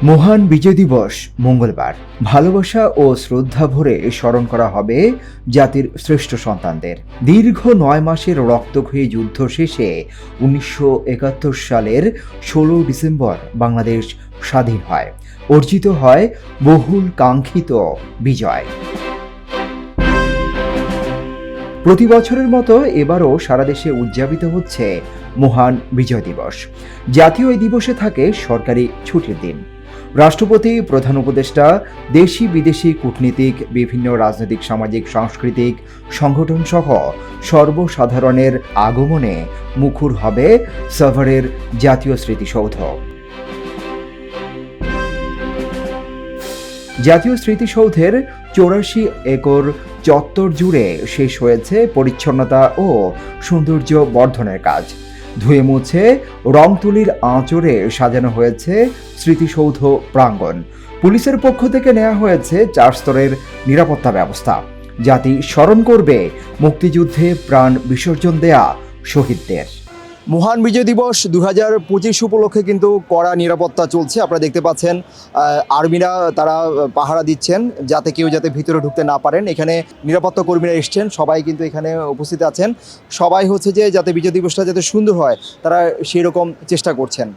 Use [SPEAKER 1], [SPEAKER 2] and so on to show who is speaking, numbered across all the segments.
[SPEAKER 1] মহান বিজয় দিবস মঙ্গলবার ভালোবাসা ও শ্রদ্ধা ভরে স্মরণ করা হবে জাতির শ্রেষ্ঠ সন্তানদের। দীর্ঘ ৯ মাসের রক্তক্ষয়ী যুদ্ধ শেষে ১৯৭১ সালের ১৬ ডিসেম্বর বাংলাদেশ স্বাধীন হয়, অর্জিত হয় বহুল কাঙ্ক্ষিত বিজয়। প্রতি বছরের মতো এবারও সারা দেশে উদযাপিত হচ্ছে মহান বিজয় দিবস। জাতীয় এই দিবসে থাকে সরকারি ছুটির দিন। রাষ্ট্রপতি, প্রধান উপদেষ্টা, দেশি বিদেশি কূটনীতিক, বিভিন্ন রাজনৈতিক, সামাজিক, সাংস্কৃতিক সংগঠন সহ সর্বসাধারণের আগমনে মুখর হবে সাভারের জাতীয় স্মৃতিসৌধ। জাতীয় স্মৃতিসৌধের ৮৪ একর চত্বর জুড়ে শেষ হয়েছে পরিচ্ছন্নতা ও সৌন্দর্য বর্ধনের কাজ। ধুয়ে মুছে রং তুলির আঁচড়ে সাজানো হয়েছে স্মৃতিসৌধ প্রাঙ্গণ। পুলিশের পক্ষ থেকে নেওয়া হয়েছে ৪ স্তরের নিরাপত্তা ব্যবস্থা। জাতি স্মরণ করবে মুক্তিযুদ্ধে প্রাণ বিসর্জন দেয়া শহীদদের।
[SPEAKER 2] মহান বিজয় দিবস ২০২৫ উপলক্ষে কিন্তু কড়া নিরাপত্তা চলছে। আপনারা দেখতে পাচ্ছেন আর্মিরা তারা পাহারা দিচ্ছেন যাতে কেউ যাতে ভিতরে ঢুকতে না পারেন। এখানে নিরাপত্তা কর্মীরা এসছেন, সবাই কিন্তু এখানে উপস্থিত আছেন। সবাই হচ্ছে যে যাতে বিজয় দিবসটা যাতে সুন্দর হয় তারা সেই রকম চেষ্টা করছেন।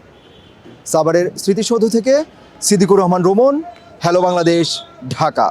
[SPEAKER 2] সাভারের স্মৃতিসৌধ থেকে সিদ্দিকুর রহমান রোমন, হ্যালো বাংলাদেশ, ঢাকা।